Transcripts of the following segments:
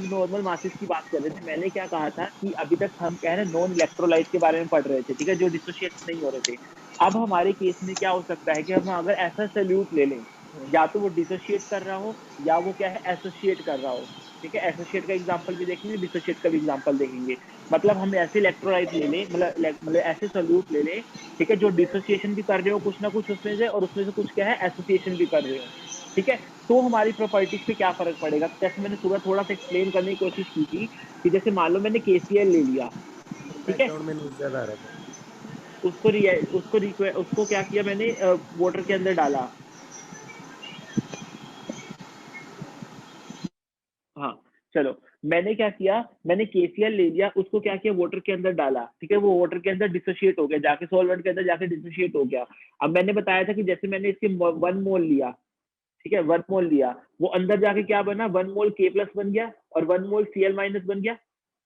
Normal masses की बात कर रहे थे, मैंने क्या कहा था कि अभी तक हम कह रहे हैं नॉन इलेक्ट्रोलाइट के बारे में पढ़ रहे थे, ठीक है, जो डिसोशिएट नहीं हो रहे थे। अब हमारे केस में क्या हो सकता है कि हम अगर ऐसा सॉल्यूट ले लें, या तो वो डिसोशिएट कर रहा हो या वो क्या है एसोसिएट कर रहा हो, ठीक है। एसोसिएट का एग्जांपल भी देखेंगे, डिसोशिएट का भी एग्जांपल देखेंगे। मतलब हम ऐसे इलेक्ट्रोलाइट ले लें, मतलब ऐसे सॉल्यूट ले लें, ठीक है, जो डिसोसिएशन भी कर रहे हो कुछ ना कुछ उसमें से, और उसमें से कुछ क्या है एसोसिएशन भी कर रहे हो, ठीक है। तो हमारी प्रॉपर्टीज पे क्या फर्क पड़ेगा? जैसे मैंने सुबह थोड़ा सा एक्सप्लेन करने की कोशिश की थी कि जैसे मान लो मैंने केसीएल ले लिया, ठीक है, बैकग्राउंड में नॉइज ज्यादा आ रहा है। उसको क्या किया मैंने, वाटर के अंदर डाला। हाँ, चलो, मैंने क्या किया, मैंने केसीएल ले लिया, उसको क्या किया, वाटर के अंदर डाला, ठीक है, वो वाटर के अंदर डिसोशिएट हो गया, जाके सॉल्वेंट के अंदर जाके डिसोशिएट हो गया। अब मैंने बताया था कि जैसे मैंने इसके 1 मोल लिया, ठीक है, 1 मोल लिया, वो अंदर जाके क्या बना, 1 मोल के प्लस बन गया और 1 मोल सीएल माइनस बन गया,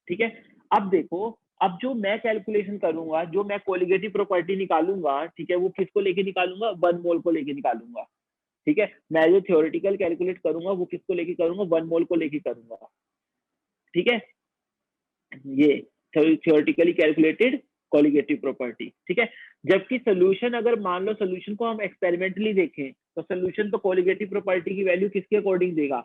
ठीक है। अब देखो, अब जो मैं कैलकुलेशन करूंगा, जो मैं कोलिगेटिव प्रॉपर्टी निकालूंगा, ठीक है, वो किसको लेके निकालूंगा, 1 मोल को लेके निकालूंगा, ठीक है। मैं जो थ्योरेटिकल कैलकुलेट करूंगा वो किसको लेके करूंगा, 1 मोल को लेके करूंगा, ठीक है। ये थ्योरेटिकली कैलकुलेटेड कोलिगेटिव प्रॉपर्टी, ठीक है। जबकि सोल्यूशन, अगर मान लो सोल्यूशन को हम एक्सपेरिमेंटली देखें, तो सोल्यूशन तो कोलिगेटिव प्रॉपर्टी की वैल्यू किसके अकॉर्डिंग देगा?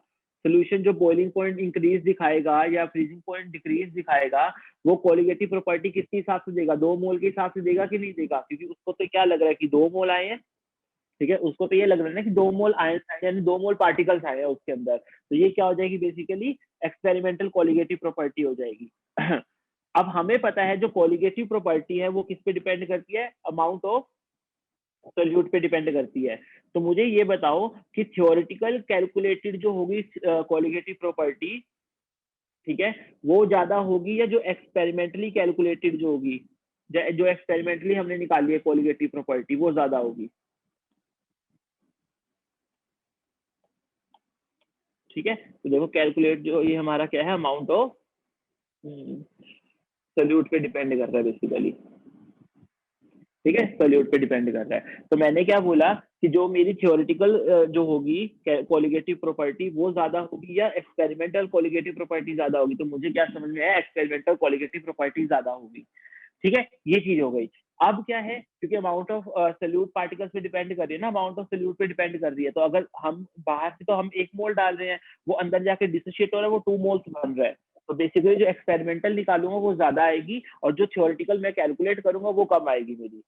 सोल्यूशन जो बॉइलिंग पॉइंट इंक्रीज दिखाएगा या फ्रीजिंग पॉइंट डिक्रीज दिखाएगा, वो कोलिगेटिव प्रॉपर्टी किसके हिसाब से देगा, 2 मोल के हिसाब से देगा कि नहीं देगा? क्योंकि उसको तो क्या लग रहा है कि 2 मोल आए हैं, ठीक है, उसको तो ये लग रहा है ना कि 2 मोल आयंस आए, यानी 2 मोल पार्टिकल्स आए हैं उसके अंदर। तो ये क्या हो जाएगी, बेसिकली एक्सपेरिमेंटल कोलिगेटिव प्रॉपर्टी हो जाएगी। अब हमें पता है जो कोलिगेटिव प्रॉपर्टी है वो किस पे डिपेंड करती है, अमाउंट ऑफ सोल्यूट पे डिपेंड करती है। तो मुझे ये बताओ कि थ्योरेटिकल कैलकुलेटेड जो होगी कोलिगेटिव प्रॉपर्टी, ठीक है, वो ज्यादा होगी या जो एक्सपेरिमेंटली कैलकुलेटेड जो होगी, जो एक्सपेरिमेंटली हमने निकाली है कोलिगेटिव प्रॉपर्टी, वो ज्यादा होगी, ठीक है। तो देखो कैलकुलेट जो ये हमारा क्या है, अमाउंट ऑफ सोल्यूट पे डिपेंड कर रहा है बेसिकली, ठीक है, सोल्यूट पे डिपेंड कर रहा है। तो मैंने क्या बोला कि जो मेरी थ्योरेटिकल जो होगी कोलिगेटिव प्रॉपर्टी वो ज्यादा होगी या एक्सपेरिमेंटल कोलिगेटिव प्रॉपर्टी ज्यादा होगी? तो मुझे क्या समझ में आया, एक्सपेरिमेंटल कोलिगेटिव प्रॉपर्टी ज्यादा होगी, ठीक है। ये चीज हो गई। अब क्या है, क्योंकि अमाउंट ऑफ सोल्यूट पार्टिकल्स पे डिपेंड कर रही है ना, अमाउंट ऑफ सोल्यूट पे डिपेंड कर रही है, तो अगर हम बाहर से तो हम 1 मोल डाल रहे हैं, वो अंदर जाके डिसोशिएट हो रहा है, वो 2 मोल्स बन रहा है। तो बेसिकली जो एक्सपेरिमेंटल निकालूंगा वो ज्यादा आएगी, और जो थ्योरेटिकल मैं कैलकुलेट करूंगा वो कम आएगी मेरी,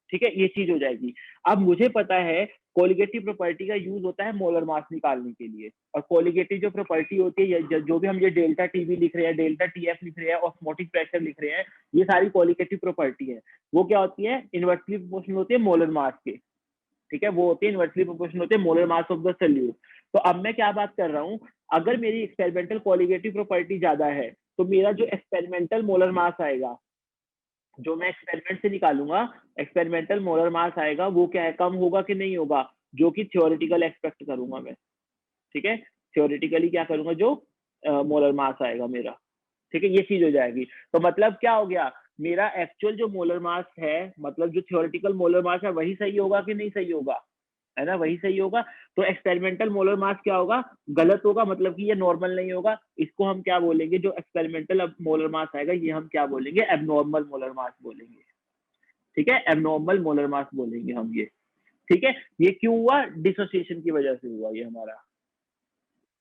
ठीक है, ये चीज हो जाएगी। अब मुझे पता है कोलिगेटिव प्रॉपर्टी का यूज होता है मोलर मास निकालने के लिए, और कोलिगेटिव जो प्रॉपर्टी होती है, जो भी हम ये डेल्टा टीवी लिख रहे हैं, डेल्टा टीएफ लिख रहे हैं, ऑस्मोटिक प्रेशर लिख रहे हैं, ये सारी कोलिगेटिव प्रॉपर्टी है। वो क्या होती है, इनवर्सली प्रोपोर्शनल होती है मोलर मास के, ठीक है, वो होती है इनवर्सली प्रोपोर्शनल होती है molar mass of the solute. तो अब मैं क्या बात कर रहा हूँ, अगर मेरी एक्सपेरिमेंटल कोलिगेटिव प्रॉपर्टी ज्यादा है, तो मेरा जो एक्सपेरिमेंटल मोलर मास आएगा, जो मैं एक्सपेरिमेंट से निकालूंगा, एक्सपेरिमेंटल मोलर मास आएगा, वो क्या है, कम होगा कि नहीं होगा, जो कि थ्योरेटिकल एक्सपेक्ट करूंगा मैं, ठीक है। थ्योरेटिकली क्या करूंगा, जो मोलर मास आएगा मेरा, ठीक है, ये चीज हो जाएगी। तो मतलब क्या हो गया, मेरा एक्चुअल जो मोलर मास है, मतलब जो थ्योरेटिकल मोलर मास है, वही सही होगा कि नहीं सही होगा, है ना, वही सही होगा। तो एक्सपेरिमेंटल मोलर मास क्या होगा, गलत होगा, मतलब कि ये नॉर्मल नहीं होगा। इसको हम क्या बोलेंगे, जो एक्सपेरिमेंटल अब मोलर मास आएगा, ये हम क्या बोलेंगे, एबनॉर्मल मोलर मास बोलेंगे, ठीक है, एबनॉर्मल मोलर मास बोलेंगे हम ये, ठीक है। ये क्यों हुआ, डिसोसिएशन की वजह से हुआ ये हमारा,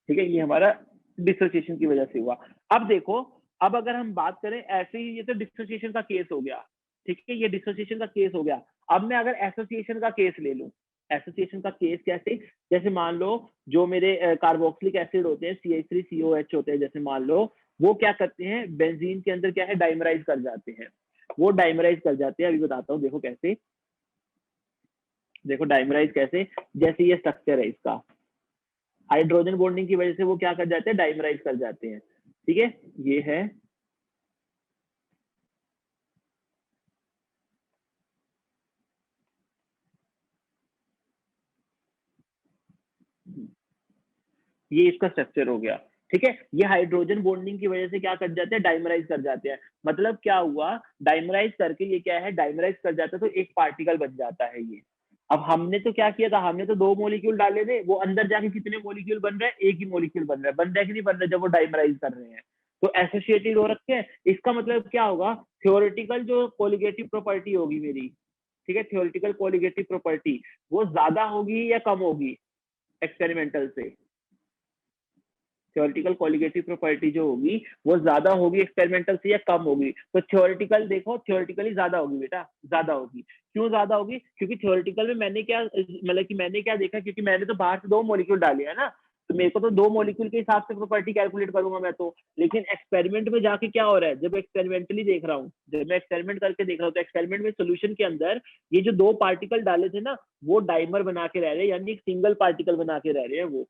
ठीक है, ये हमारा डिसोसिएशन की वजह से हुआ। अब देखो, अब अगर हम बात करें ऐसे ही, ये तो डिसोसिएशन का केस हो गया, ठीक है, ये डिसोसिएशन का केस हो गया। अब मैं अगर एसोसिएशन का केस ले लूं, एसोसिएशन का केस कैसे, जैसे मान लो जो मेरे कार्बोक्सिलिक एसिड होते हैं, CH3COH होते हैं, जैसे मान लो वो क्या करते हैं, बेंजीन के अंदर क्या है, डाइमराइज कर जाते हैं, वो डाइमराइज कर जाते हैं। अभी बताता हूँ, देखो कैसे, देखो डाइमराइज कैसे, जैसे ये स्ट्रक्चर है इसका, हाइड्रोजन बॉन्डिंग की वजह से वो क्या कर जाते हैं, डाइमराइज कर जाते हैं, ठीक है, ये है, ये इसका स्ट्रक्चर हो गया, ठीक है। ये हाइड्रोजन बॉन्डिंग की वजह से क्या कर जाते हैं, डाइमराइज कर जाते हैं। मतलब क्या हुआ, डाइमराइज करके ये क्या है, डाइमराइज कर जाता है, तो एक पार्टिकल बन जाता है ये, अब हमने तो क्या किया था, हमने तो 2 मॉलिक्यूल डाले थे, वो अंदर जाके कितने मॉलिक्यूल बन रहे हैं, एक ही मॉलिक्यूल बन रहा है, बन रहा है कि नहीं बन रहा है जब वो डाइमराइज कर रहे हैं, तो एसोसिएटेड हो रखे हैं। इसका मतलब क्या होगा, थ्योरेटिकल जो कोलिगेटिव प्रॉपर्टी होगी मेरी, ठीक है, थ्योरेटिकल कोलिगेटिव प्रॉपर्टी वो ज्यादा होगी या कम होगी एक्सपेरिमेंटल से? थ्योरेटिकल कोलिगेटिव प्रॉपर्टी जो होगी वो ज्यादा होगी एक्सपेरिमेंटल से या कम होगी? तो थ्योरेटिकल देखो, थ्योरेटिकली ज्यादा होगी बेटा, ज्यादा होगी। क्यों ज्यादा होगी? क्योंकि थ्योरेटिकल में मैंने क्या मतलब कि मैंने क्या देखा, क्योंकि मैंने तो बाहर से 2 मॉलिक्यूल डाले है ना, तो मेरे को तो 2 मॉलिक्यूल के हिसाब से प्रॉपर्टी कैलकुलेट करूंगा मैं तो। लेकिन एक्सपेरिमेंट में जाके क्या हो रहा है, जब एक्सपेरिमेंटली देख रहा हूँ, जब मैं एक्सपेरिमेंट करके देख रहा हूँ, तो एक्सपेरिमेंट में सोल्यूशन के अंदर ये जो 2 पार्टिकल डाले थे ना, वो डाइमर बना के रह रहे हैं, यानी एक सिंगल पार्टिकल बना के रह रहे हैं वो,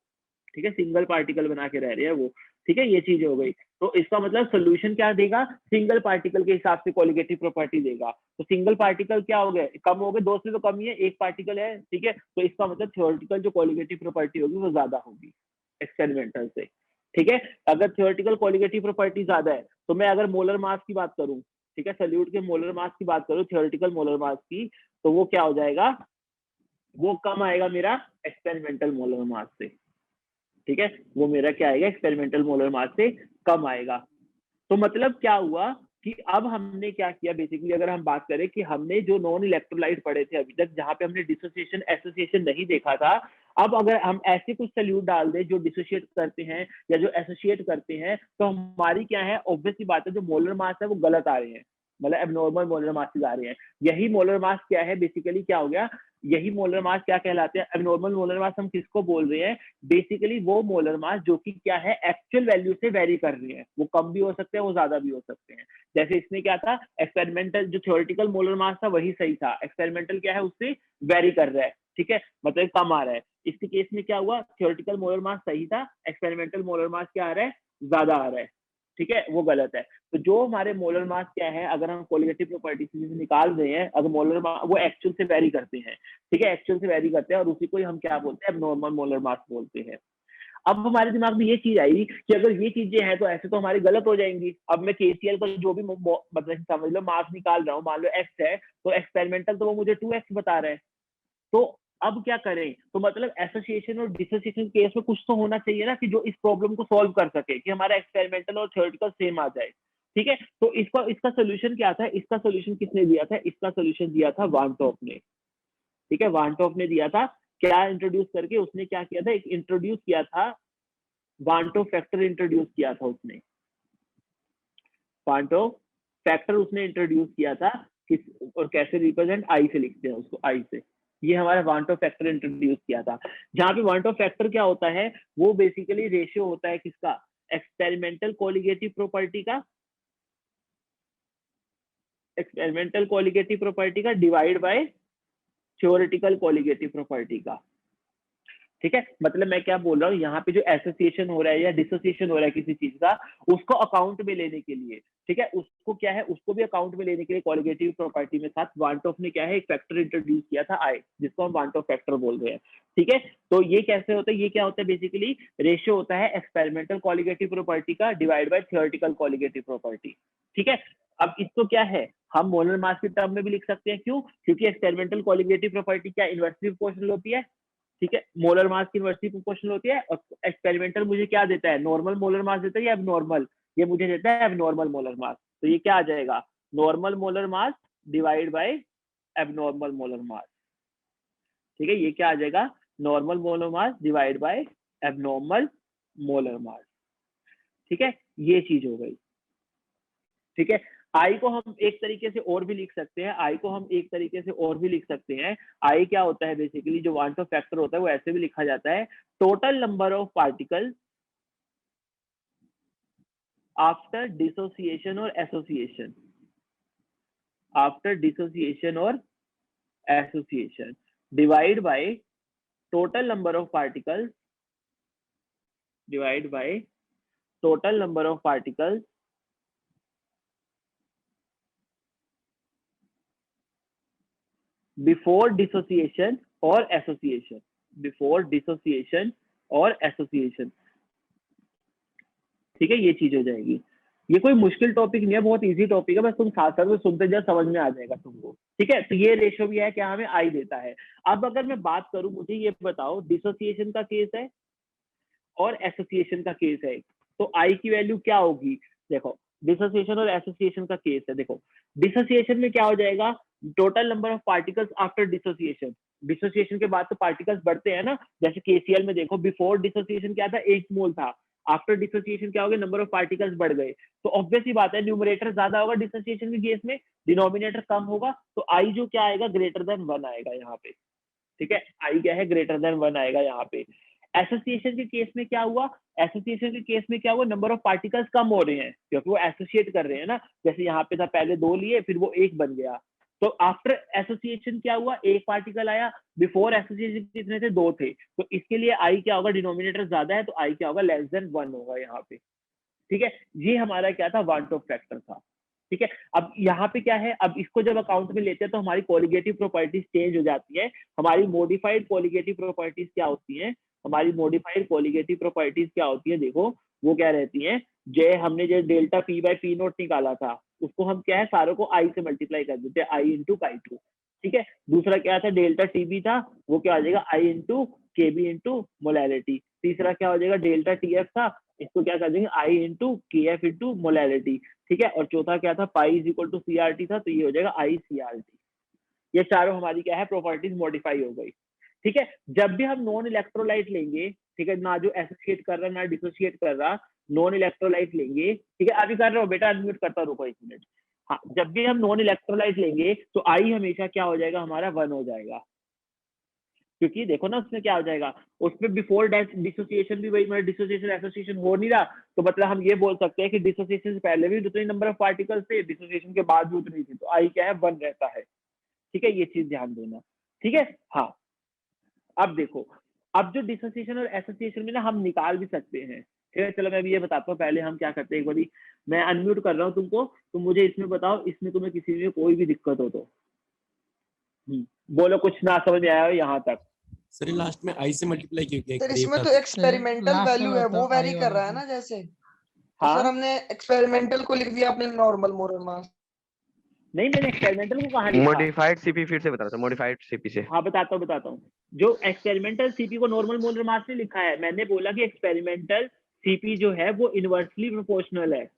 ठीक है, सिंगल पार्टिकल बना के रह रहे हैं वो, ठीक है, ये चीज हो गई। तो इसका मतलब सोल्यूशन क्या देगा, सिंगल पार्टिकल के हिसाब से कोलिगेटिव प्रॉपर्टी देगा। तो सिंगल पार्टिकल क्या हो गए, कम हो गए, 2 से तो कम ही है, 1 पार्टिकल है, ठीक है, तो इसका मतलब थ्योरेटिकल जो कोलिगेटिव प्रॉपर्टी होगी वो ज्यादा होगी एक्सपेरिमेंटल से, ठीक है। अगर थ्योरेटिकल कोलिगेटिव प्रॉपर्टी ज्यादा है, तो मैं अगर मोलर मास की बात करूं, ठीक है, सॉल्यूट के मोलर मास की बात करूं, थ्योरेटिकल मोलर मास की, तो वो क्या हो जाएगा, वो कम आएगा मेरा एक्सपेरिमेंटल मोलर मास से, ठीक है, वो मेरा क्या आएगा, एक्सपेरिमेंटल मोलर मास से कम आएगा। तो मतलब क्या हुआ कि अब हमने क्या किया बेसिकली, अगर हम बात करें कि हमने जो नॉन इलेक्ट्रोलाइट पढ़े थे अभी तक, जहां पे हमने डिसोसिएशन एसोसिएशन नहीं देखा था, अब अगर हम ऐसे कुछ सल्यूट डाल दें जो डिसोशिएट करते हैं या जो एसोसिएट करते हैं, तो हमारी क्या है, ऑब्वियसली बात है, जो मोलर मास है वो गलत आ रहे हैं, मतलब एबनॉर्मल मोलर मास आ रहे हैं। यही मोलर मास क्या है बेसिकली, क्या हो गया, यही मोलर मास क्या कहलाते हैं, एबनॉर्मल मोलर मास हम किसको बोल रहे हैं, बेसिकली वो मोलर मास जो कि क्या है, एक्चुअल वैल्यू से वेरी कर रही है, वो कम भी हो सकते हैं, वो ज्यादा भी हो सकते हैं। जैसे इसमें क्या था, एक्सपेरिमेंटल जो थ्योरेटिकल मोलर मास था वही सही था, एक्सपेरिमेंटल क्या है, उससे वेरी कर रहा है, ठीक है, मतलब कम आ रहा है। इसके केस में क्या हुआ, थ्योरेटिकल मोलर मास सही था, एक्सपेरिमेंटल मोलर मास क्या आ रहा है, ज्यादा आ रहा है, ठीक है, वो गलत है। तो जो हमारे मोलर मास क्या है, अगर हम कोलिगेटिव प्रॉपर्टी से निकाल रहे हैं, अगर मोलर मास वो एक्चुअल से वेरी करते हैं, ठीक है, एक्चुअल से वेरी करते हैं, और उसी को ही हम क्या बोलते हैं, एबनॉर्मल मोलर मास बोलते हैं। अब हमारे दिमाग में ये चीज आई कि अगर ये चीजें हैं तो ऐसे तो हमारी गलत हो जाएंगी। अब मैं केसीएल का जो भी मतलब समझ लो मार्क्स निकाल रहा हूँ, मान लो एक्स है, तो एक्सपेरिमेंटल तो वो मुझे 2x बता रहा है, तो अब क्या करें, तो मतलब एसोसिएशन और डिसोसिएशन केस में कुछ तो होना चाहिए ना, कि जो इस प्रॉब्लम को सॉल्व कर सके, कि हमारा एक्सपेरिमेंटल और थ्योरेटिकल सेम आ जाए, ठीक है। तो इसका इसका सोल्यूशन क्या था, इसका सोल्यूशन किसने दिया था, इसका सोल्यूशन दिया था वान टॉप ने, ठीक है, वान टॉप ने दिया था। क्या इंट्रोड्यूस करके उसने क्या किया था, एक इंट्रोड्यूस किया था, वांटो फैक्टर इंट्रोड्यूस किया था उसने, वांटो फैक्टर उसने इंट्रोड्यूस किया था, किस और कैसे रिप्रेजेंट, आई से लिखते हैं उसको, आई से, ये हमारा वांटो फैक्टर इंट्रोड्यूस किया था। जहां पे वांटो फैक्टर क्या होता है, वो बेसिकली रेशियो होता है किसका, एक्सपेरिमेंटल कोलिगेटिव प्रॉपर्टी का, एक्सपेरिमेंटल कोलिगेटिव प्रॉपर्टी का divide by theoretical colligative property का, ठीक है। मतलब मैं क्या बोल रहा हूँ, यहाँ पे जो एसोसिएशन हो रहा है या डिसोसिएशन हो रहा है किसी चीज का, उसको अकाउंट में लेने के लिए, ठीक है, उसको क्या है, उसको भी अकाउंट में लेने के लिए कोलिगेटिव प्रॉपर्टी में साथ वांटॉफ ने क्या है, एक फैक्टर इंट्रोड्यूस किया था आई, जिसको हम वांटॉफ फैक्टर बोल रहे हैं, ठीक है। तो ये कैसे होता है, ये क्या होता है, बेसिकली रेशियो होता है एक्सपेरिमेंटल कोलिगेटिव प्रॉपर्टी का divide by theoretical colligative property, ठीक है। अब इसको क्या है, हम मोलर मास के टर्म में भी लिख सकते हैं, क्यों, क्योंकि एक्सपेरिमेंटल कोलिगेटिव प्रॉपर्टी क्या इन्वर्सली प्रोपोर्शनल होती है, ठीक है, मोलर मास की इन्वर्सली प्रोपोर्शनल होती है, और एक्सपेरिमेंटल मुझे क्या देता है, नॉर्मल मोलर मास देता है या एबनॉर्मल, ये मुझे देता है एबनॉर्मल मोलर मास। तो ये क्या आ जाएगा, normal molar mass divide by abnormal molar mass, ठीक है, ये क्या आ जाएगा, normal molar mass divide by abnormal molar mass, ठीक है, ये चीज हो गई, ठीक है। आई को हम एक तरीके से और भी लिख सकते हैं, आई को हम एक तरीके से और भी लिख सकते हैं। आई क्या होता है, बेसिकली जो वांटो फैक्टर होता है वो ऐसे भी लिखा जाता है, total number of particle after dissociation और एसोसिएशन, आफ्टर डिसोसिएशन और association divide by total number of particles, divide by total number of particles before dissociation और एसोसिएशन, बिफोर डिसोसिएशन और एसोसिएशन, ठीक है, ये चीज हो जाएगी। ये कोई मुश्किल टॉपिक नहीं है, बहुत इजी टॉपिक है, बस तुम साथ साथ में सुनते जाओ, समझ में आ जाएगा तुमको। ठीक है, तो ये रेशियो भी है क्या, हमें आई देता है। अब अगर मैं बात करूं, मुझे ये बताओ डिसोसिएशन का केस है और एसोसिएशन का केस है, तो आई की वैल्यू क्या होगी। देखो डिसोसिएशन और एसोसिएशन का केस है, देखो डिसोसिएशन में क्या हो जाएगा, total number of particles after dissociation. Dissociation के बाद तो पार्टिकल्स बढ़ते हैं ना, जैसे केसीएल में देखो बिफोर डिसोसिएशन क्या था, 8 मोल था, आफ्टर डिसोसिएशन क्या हो गया, नंबर ऑफ पार्टिकल्स बढ़ गए। तो ऑब्वियस ही बात है न्यूमरेटर ज्यादा होगा डिसोसिएशन के केस में, डिनोमिनेटर कम होगा, तो आई जो क्या आएगा, ग्रेटर देन 1 आएगा यहाँ पे। ठीक है, आई क्या है, ग्रेटर देन 1 आएगा यहाँ पे। एसोसिएशन के केस में क्या हुआ, एसोसिएशन के केस में क्या हुआ, नंबर ऑफ पार्टिकल्स कम हो रहे हैं क्योंकि वो एसोसिएट कर रहे हैं ना, जैसे यहाँ पे था पहले 2 लिए फिर वो 1 बन गया। तो आफ्टर एसोसिएशन क्या हुआ, 1 पार्टिकल आया, बिफोर एसोसिएशन कितने थे, 2 थे, तो इसके लिए आई क्या होगा, डिनोमिनेटर ज्यादा है तो आई क्या होगा, लेस देन 1 होगा यहाँ पे। ठीक है, ये हमारा क्या था, वन टॉप फैक्टर था। ठीक है, अब यहाँ पे क्या है, अब इसको जब अकाउंट में लेते हैं तो हमारी कोलिगेटिव प्रॉपर्टीज चेंज हो जाती है। हमारी मॉडिफाइड कोलिगेटिव प्रॉपर्टीज क्या होती हैं, हमारी मॉडिफाइड कोलिगेटिव प्रॉपर्टीज क्या होती है, देखो वो क्या रहती हैं, जे हमने जो delta P by P note निकाला था उसको हम क्या है, सारों को आई से मल्टीप्लाई कर देते हैं, आई इंटू पाई टू। ठीक है, दूसरा क्या था, डेल्टा टीबी था, वो क्या हो जाएगा, आई इंटू के बी इंटू मोलैरिटी। तीसरा क्या हो जाएगा, डेल्टा टी एफ था, इसको क्या कर देंगे, I into K F into molarity. ठीक है, और चौथा क्या था, pi is equal to C R T था, तो ये हो जाएगा आई सी आर टी। ये चारों हमारी क्या है, प्रॉपर्टीज मॉडिफाई हो गई। ठीक है, जब भी हम नॉन इलेक्ट्रोलाइट लेंगे, ठीक है, ना जो एसोसिएट कर रहा ना डिसोसिएट कर रहा, नॉन इलेक्ट्रोलाइट लेंगे, ठीक है, अभी कर रहा हूँ बेटा, अनम्यूट करता रुको 1 मिनट। हाँ, जब भी हम नॉन इलेक्ट्रोलाइट लेंगे तो आई हमेशा क्या हो जाएगा, हमारा 1 हो जाएगा, क्योंकि देखो ना उसमें क्या हो जाएगा, उसमें बिफोर डिसोसिएशन भी वही, मतलब डिसोसिएशन एसोसिएशन हो नहीं रहा, तो मतलब हम ये बोल सकते हैं कि डिसोसिएशन से पहले भी उतनी नंबर ऑफ पार्टिकल्स थे, डिसोसिएशन के बाद भी उतनी थी, तो आई क्या है, 1 रहता है। ठीक है, ये चीज ध्यान देना। ठीक है, हाँ, अब देखो, अब जो डिसोसिएशन और एसोसिएशन में ना हम निकाल भी सकते हैं। ठीक है, चलो मैं भी ये बताता हूँ, पहले हम क्या करते हैं, एक बारी मैं अनम्यूट कर रहा हूँ तुमको, तुम मुझे इसमें बताओ, इसमें तुम्हें किसी में कोई भी दिक्कत हो तो बोलो, कुछ ना समझ में आया हो यहाँ तक। सर लास्ट में आई से मल्टीप्लाई क्यों किया, सर करीब इसमें था तो तो। एक्सपेरिमेंटल लास्ट वैल्यू में है, वो होता वेरी आई कर रहा है वाला। ना, जैसे तो हाँ, सर हमने एक्सपेरिमेंटल को लिख दिया अपने नॉर्मल मोरल मास। नहीं मैंने एक्सपेरिमेंटल को कहाँ लिखा, मॉडिफाइड सीपी फिर से बता रहा था, मॉडिफाइड सीपी से। हाँ बताता हूँ, जो एक्सपेरिमेंटल सीपी को नॉर्मल मोलर मास ने लिखा है, मैंने बोला कि एक्सपेरिमेंटल सीपी जो है वो इनवर्सली प्रोपोर्शनल है,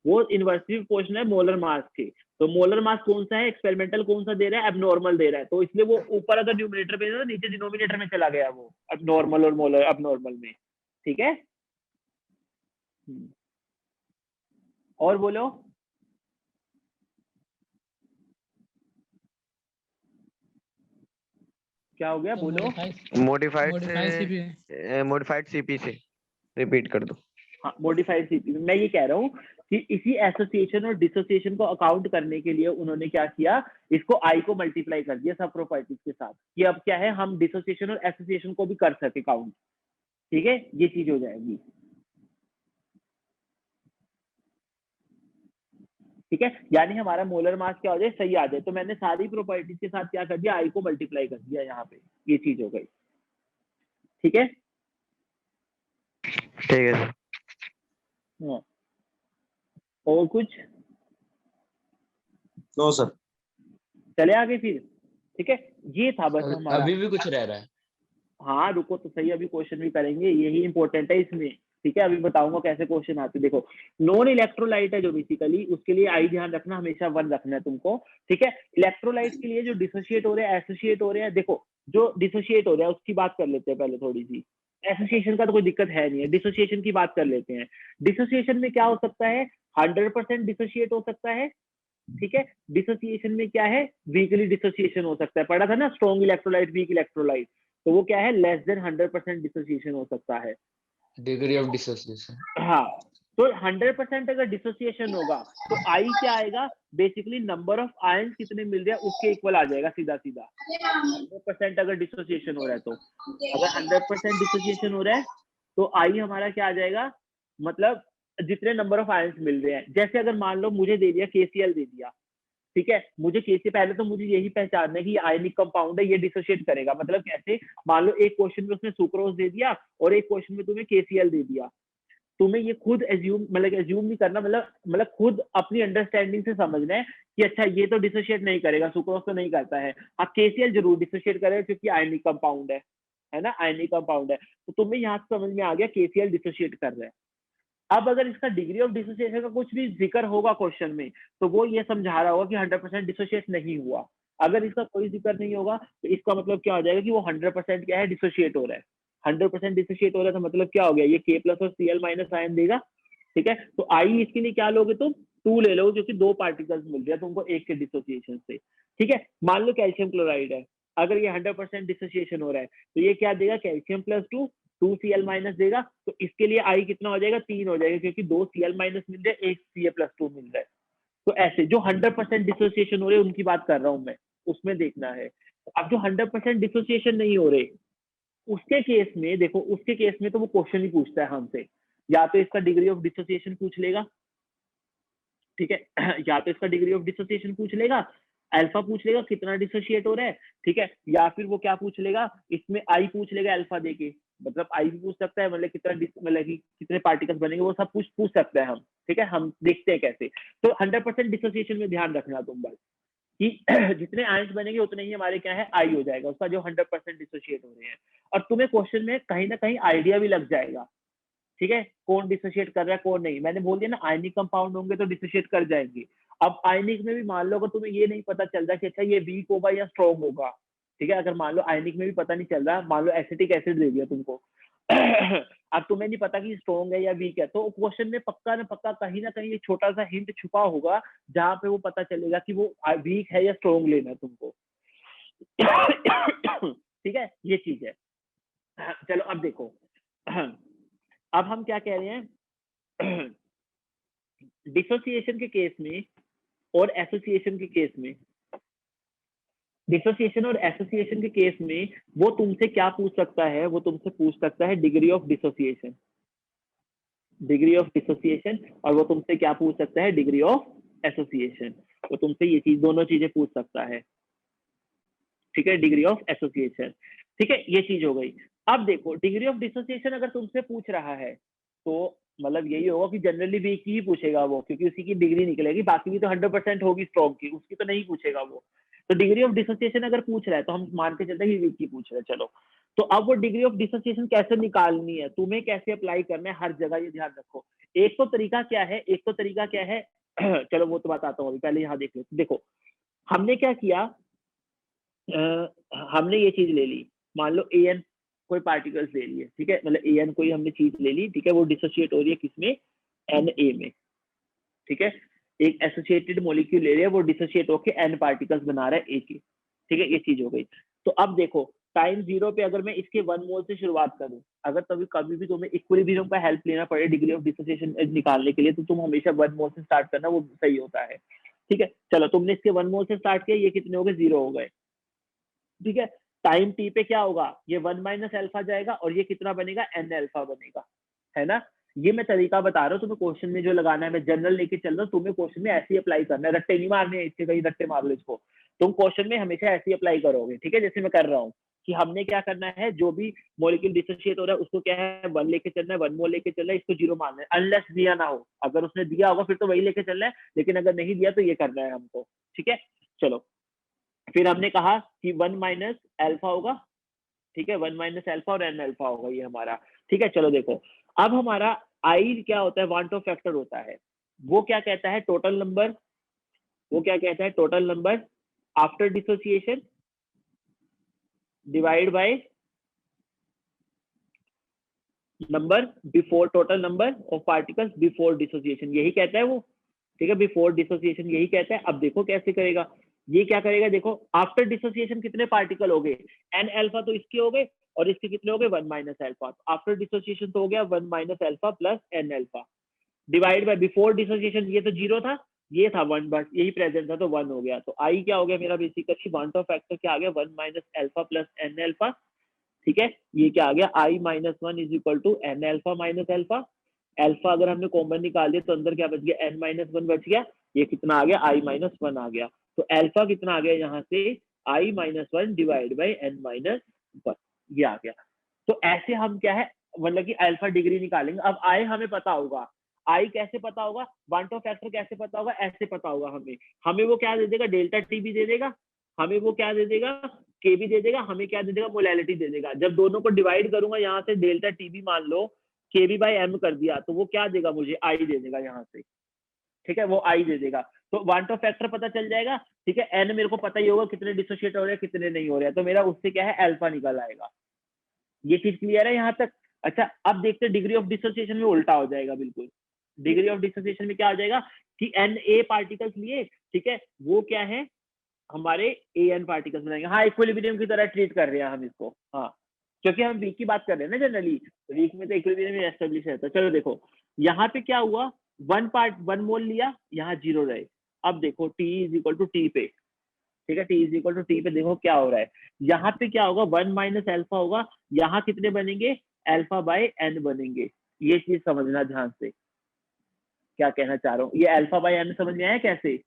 वो इनवर्सली प्रोपोर्शनल है मोलर मास के। तो मोलर मास कौन सा है, एक्सपेरिमेंटल कौन सा दे रहा है, एबनॉर्मल दे रहा है, तो इसलिए वो ऊपर अगर न्यूमरेटर पे तो नीचे डिनोमिनेटर में चला गया वो, एबनॉर्मल और मोलर एबनॉर्मल में। ठीक है, और बोलो, क्या हो गया, बोलो। मॉडिफाइड सीपी से रिपीट कर दो। हाँ, मॉडिफाइड सीपी, मैं ये कह रहा हूँ कि इसी एसोसिएशन और डिसोसिएशन को अकाउंट करने के लिए उन्होंने क्या किया, इसको आई को मल्टीप्लाई कर दिया सब प्रॉपर्टीज के साथ, कि अब क्या है, हम डिसोसिएशन और एसोसिएशन को भी कर सके काउंट। ठीक है, ये चीज हो जाएगी। ठीक है, यानी हमारा मोलर मास क्या हो जाए, सही आ जाए, तो मैंने सारी प्रॉपर्टीज के साथ क्या कर दिया, आई को मल्टीप्लाई कर दिया यहाँ पे, ये चीज हो गई। ठीक है, ठीक है सर। हाँ, और कुछ, नो सर। चले आगे फिर। ठीक है, ये था बस हमारा। अभी भी कुछ रह रहा है। हाँ रुको तो सही, अभी क्वेश्चन भी करेंगे, यही इंपॉर्टेंट है इसमें। ठीक है, अभी बताऊंगा कैसे क्वेश्चन आते। देखो नॉन इलेक्ट्रोलाइट है जो बेसिकली, उसके लिए आई ध्यान रखना, हमेशा 1 रखना है तुमको। ठीक है, इलेक्ट्रोलाइट के लिए जो डिसोशिएट हो रहे हैं, एसोसिएट हो रहे हैं, देखो जो डिसोशिएट हो रहा है उसकी बात कर लेते हैं पहले थोड़ी सी, एसोसिएशन का तो कोई दिक्कत है नहीं है, डिसोसिएशन की बात कर लेते हैं। डिसोसिएशन में क्या हो सकता है, 100% डिसोशिएट हो सकता है। ठीक है, डिसोसिएशन में क्या है, वीकली डिसोसिएशन हो सकता है, पढ़ा था ना, स्ट्रॉन्ग इलेक्ट्रोलाइट वीक इलेक्ट्रोलाइट, तो वो क्या है, लेस देन 100% डिसोसिएशन हो सकता है, डिग्री ऑफ डिसोसिएशन। हाँ, तो 100% अगर डिसोसिएशन होगा तो आई क्या आएगा, बेसिकली नंबर ऑफ आयंस कितने मिल रहे हैं उसके इक्वल आ जाएगा सीधा सीधा। 100% अगर डिसोसिएशन हो रहा है, तो अगर 100% डिसोसिएशन हो रहा है तो आई हमारा क्या आ जाएगा, मतलब जितने नंबर ऑफ आयंस मिल रहे हैं। जैसे अगर मान लो मुझे दे दिया केसीएल दे दिया, ठीक है, मुझे केसी पहले तो मुझे यही पहचानना है कि ये आयनिक कंपाउंड है, ये डिसोशिएट करेगा, मतलब कैसे, मान लो एक क्वेश्चन में उसने सुक्रोज दे दिया और एक क्वेश्चन में तुम्हें केसीएल दे दिया, तुम्हें ये खुद एज्यूम नहीं करना, मतलब खुद अपनी अंडरस्टैंडिंग से समझना है कि अच्छा ये तो डिसोशिएट नहीं करेगा, सुक्रोज तो नहीं करता है, हाँ KCl जरूर डिसोशिएट करेगा क्योंकि आयनिक कंपाउंड है ना, आयनिक कंपाउंड है। तो तुम्हें यहाँ से समझ में आ गया KCl डिसोशिएट कर रहा है। अब अगर इसका डिग्री ऑफ डिसोसिएशन का कुछ भी जिक्र होगा क्वेश्चन में, तो वो ये समझा रहा होगा कि 100% डिसोशिएट नहीं हुआ। अगर इसका कोई जिक्र नहीं होगा तो इसका मतलब क्या हो जाएगा कि वो 100% क्या है, डिसोशिएट हो रहा है। 100% डिसोशिएट हो रहा है तो मतलब क्या हो गया, ये K प्लस और Cl माइनस आयन देगा, ठीक है। तो आई इसके लिए क्या लोगे तुम, 2 ले लोगे, क्योंकि 2 पार्टिकल्स मिल रहे हैं तुमको एक के डिसोसिएशन से, ठीक है। मान लो कैल्शियम क्लोराइड है, अगर ये 100% डिसोसिएशन हो रहा है तो ये क्या देगा, कैल्शियम प्लस 2Cl माइनस देगा। तो इसके लिए आई कितना हो जाएगा, 3 हो जाएगा, क्योंकि 2 Cl माइनस मिल रहा है, 1 Ca प्लस 2 मिल रहा है। तो ऐसे जो 100% डिसोसिएशन हो रहे हैं उनकी बात कर रहा हूं मैं, उसमें देखना है। अब जो 100% डिसोसिएशन नहीं हो रहे, उसके केस में देखो, उसके केस में तो वो क्वेश्चन ही पूछता है हमसे, या तो इसका डिग्री ऑफ डिसोसिएशन पूछ लेगा, ठीक है, या तो इसका डिग्री ऑफ डिसोसिएशन पूछ लेगा, अल्फा पूछ लेगा कितना डिसोशिएट हो रहा है, ठीक है, या फिर वो क्या पूछ लेगा, इसमें आई पूछ लेगा अल्फा देके, मतलब आई भी पूछ सकता है, मतलब कितना मतलब कि कितने पार्टिकल्स बनेंगे, वो सब पूछ सकता है हम, ठीक है। हम देखते हैं कैसे। तो 100% डिसोसिएशन में ध्यान रखना तुम बस कि जितने आयंस बनेंगे उतने ही हमारे क्या है, आई हो जाएगा उसका, जो 100% डिसोशिएट हो रहे हैं। और तुम्हें क्वेश्चन में कहीं ना कहीं आइडिया भी लग जाएगा, ठीक है, कौन डिसोशिएट कर रहा है कौन नहीं। मैंने बोल दिया ना, आयनिक कंपाउंड होंगे तो डिसोशिएट कर जाएंगे। अब आयनिक में भी मान लो अगर तुम्हें ये नहीं पता चल रहा कि अच्छा ये वीक होगा या स्ट्रॉन्ग होगा, ठीक है, अगर मान लो आयनिक में भी पता नहीं चल रहा, मान लो एसिटिक एसिड दे दिया तुमको अब तुम्हें नहीं पता कि स्ट्रॉन्ग है या वीक है, तो क्वेश्चन में पक्का ना पक्का कहीं ना कहीं एक छोटा सा हिंट छुपा होगा जहां पे वो पता चलेगा कि वो वीक है या स्ट्रॉन्ग लेना है तुमको ठीक है, ये चीज है। चलो अब देखो, अब हम क्या कह रहे हैं डिसोसिएशन के केस में और एसोसिएशन के केस में, डिसोसिएशन और एसोसिएशन के केस में वो तुमसे क्या पूछ सकता है, वो तुमसे पूछ सकता है degree of dissociation, degree of dissociation, और वो तुमसे क्या पूछ सकता है, डिग्री ऑफ एसोसिएशन। वो तुमसे ये चीज, दोनों चीजें पूछ सकता है, ठीक है, डिग्री ऑफ एसोसिएशन, ठीक है, ये चीज हो गई। अब देखो डिग्री ऑफ डिसोसिएशन अगर तुमसे पूछ रहा है तो मतलब यही होगा कि जनरली वीक की ही पूछेगा वो, क्योंकि उसी की डिग्री निकलेगी, बाकी भी तो 100% होगी स्ट्रॉन्ग की, उसकी तो नहीं पूछेगा वो। तो डिग्री ऑफ डिसोसिएशन अगर पूछ रहा है तो हम मान के चलते हैं कि वीक की पूछ रहा है। चलो, तो अब वो डिग्री ऑफ डिसोसिएशन कैसे निकालनी है, तुम्हें कैसे अप्लाई करना है, हर जगह ये ध्यान रखो। एक तो तरीका क्या है, चलो वो तो बताता हूँ, पहले यहाँ देख लो। देखो हमने क्या किया, हमने ये चीज ले ली, मान लो AN कोई पार्टिकल्स ले लिए, ठीक है, मतलब AN कोई हमने चीज ले ली, ठीक है, वो डिसोशिएट हो रही है किसमें, Na में, ठीक है, एक एसोसिएटेड मॉलिक्यूल ले रहे हैं, वो डिसोशिएट होकर N पार्टिकल्स बना रहा है A के, ठीक है, ये चीज हो गई। तो अब देखो टाइम 0 पे अगर मैं इसके 1 मोल से शुरुआत करूं, अगर कभी भी तुम्हें इक्विलिब्रियम का हेल्प लेना पड़े डिग्री ऑफ डिसोसिएशन निकालने के लिए, तो तुम हमेशा 1 मोल से स्टार्ट करना, वो सही होता है, ठीक है। चलो तुमने इसके 1 मोल से स्टार्ट किया, ये कितने हो गए, 0 हो गए, ठीक है। टाइम टी पे क्या होगा, ये 1 माइनस अल्फा जाएगा और ये कितना बनेगा, N अल्फा बनेगा, है ना। ये मैं तरीका बता रहा हूँ तुम्हें, क्वेश्चन में जो लगाना है, मैं जनरल लेके चल रहा हूँ, तुम्हें क्वेश्चन में ऐसे ही अप्लाई करना है, रट्टे नहीं मारने, इसके कहीं रट्टे मार लो इसको, तुम क्वेश्चन में हमेशा ऐसे ही अप्लाई करोगे, ठीक है, जैसे मैं कर रहा हूँ कि हमने क्या करना है, जो भी मॉलिक्यूल डिसोशिएट हो रहा है उसको क्या है, 1 लेके चलना है, 1 मोल लेके चलना है, इसको 0 मानना है, अनलेस दिया ना हो। अगर उसने दिया होगा फिर तो वही लेके चलना है, लेकिन अगर नहीं दिया तो ये करना है हमको, ठीक है। चलो फिर हमने कहा कि 1 माइनस अल्फा होगा, ठीक है, 1 माइनस अल्फा और N अल्फा होगा ये हमारा, ठीक है। चलो देखो अब हमारा आई क्या होता है, वांट ऑफ फैक्टर होता है, वो क्या कहता है, टोटल नंबर, वो क्या कहता है, total number after dissociation divide by number before, total number of particles before dissociation, यही कहता है वो, ठीक है, बिफोर डिसोसिएशन यही कहता है। अब देखो कैसे करेगा, ये क्या करेगा, देखो आफ्टर डिसोसिएशन कितने पार्टिकल हो गए, N अल्फा तो इसके हो गए और इसके कितने हो गए, 1 माइनस अल्फा। आफ्टर डिसोसिएशन तो हो गया 1 minus alpha plus N alpha divide by before dissociation, ये तो 0 था, ये था 1, बस यही प्रेजेंट था तो 1 हो गया। तो आई क्या हो गया मेरा, बेसिकली वांट ऑफ फैक्टर क्या आ गया, 1 minus alpha plus N alpha, ठीक है, ये क्या आ गया, I minus 1 is equal to N alpha minus alpha. Alpha अगर हमने कॉमन निकाल दिया तो अंदर क्या बच गया, N माइनस 1 बच गया, ये कितना आ गया, I माइनस 1 आ गया। तो अल्फा कितना आ गया यहाँ से, I minus 1 divide by N minus 1, ये आ गया। तो ऐसे हम क्या है मतलब कि अल्फा डिग्री निकालेंगे। अब आई हमें पता होगा, आई कैसे पता होगा, वन टॉप फैक्टर कैसे पता होगा, ऐसे पता होगा हमें वो क्या दे देगा, डेल्टा टी भी दे देगा, हमें वो क्या दे देगा, के भी दे देगा, हमें क्या दे देगा, मोलैलिटी दे देगा। जब दोनों को डिवाइड करूंगा यहाँ से डेल्टा टी भी मान लो के बी बाई एम कर दिया, तो वो क्या देगा मुझे, आई दे देगा यहाँ से, ठीक है, वो आई दे देगा। तो वन टॉप फैक्टर पता चल जाएगा, ठीक है, एन मेरे को पता ही होगा कितने डिसोशिएट हो रहे हैं कितने नहीं हो रहे हैं, तो मेरा उससे क्या है अल्फा निकल आएगा। ये चीज क्लियर है यहाँ तक? अच्छा, अब देखते हैं डिग्री ऑफ डिसोसिएशन में उल्टा हो जाएगा बिल्कुल। डिग्री ऑफ डिसोसिएशन में क्या हो जाएगा कि एन ए पार्टिकल्स लिए, ठीक है, वो क्या है हमारे ए एन पार्टिकल्स बनाएंगे। हाँ, इक्विलिब्रियम की तरह ट्रीट कर रहे हैं हम इसको, हाँ, क्योंकि हम वीक की बात कर रहे हैं ना जनरली, वीक में तो इक्विलिब्रियम एस्टेब्लिश रहता है। चलो देखो यहाँ पे क्या हुआ, 1 मोल लिया, यहाँ 0 रहे। अब देखो T is equal to T पे, ठीक है, T is equal to T पे देखो क्या हो रहा है, यहाँ पे क्या होगा 1 माइनस अल्फा होगा, यहाँ कितने बनेंगे, अल्फा बाय एन बनेंगे। ये चीज समझना ध्यान से, क्या कहना चाह रहा हूँ, ये अल्फा बाय एन समझ में आया कैसे?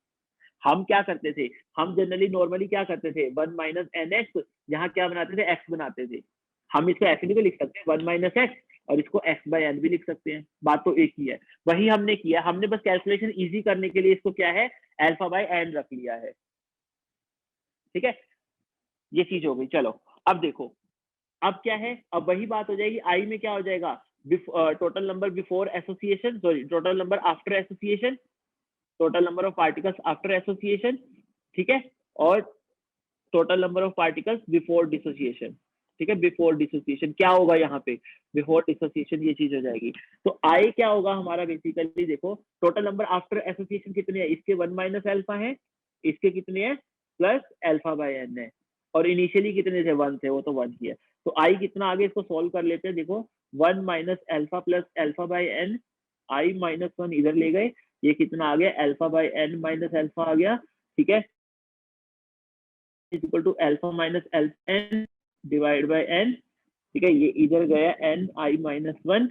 हम क्या करते थे, हम जनरली नॉर्मली क्या करते थे, 1 माइनस एन एक्स, यहाँ क्या बनाते थे, एक्स बनाते थे। हम इसको ऐसे भी तो लिख सकते हैं 1 माइनस एक्स, और इसको एक्स बाय एन भी लिख सकते हैं, बात तो एक ही है। वही हमने किया, हमने बस कैलकुलेशन इजी करने के लिए इसको क्या है अल्फा बाय एन रख लिया है, ठीक है, ये चीज हो गई। चलो अब देखो, अब क्या है, अब वही बात हो जाएगी, आई में क्या हो जाएगा, total number before association, sorry total number after association, total number of particles after association, ठीक है, और total number of particles before dissociation, ठीक है, बिफोर डिसोसिएशन क्या होगा यहाँ पे, बिफोर डिसोसिएशन ये चीज हो जाएगी। तो आई क्या होगा हमारा बेसिकली, देखो टोटल नंबर आफ्टर एसोसिएशन कितने हैं, इसके 1 माइनस अल्फा है, इसके कितने हैं प्लस अल्फा बाय एन है, और इनिशियली कितने थे 1 थे, वो तो 1 ही है। तो आई कितना आगे, इसको सोल्व कर लेते हैं। देखो 1 minus alpha plus alpha by n, I minus 1 इधर ले गए, ये कितना आ गया alpha by n minus alpha आ गया, ठीक है, is equal to alpha minus alpha n divide by n, ठीक है, ये इधर गया एन आई माइनस 1,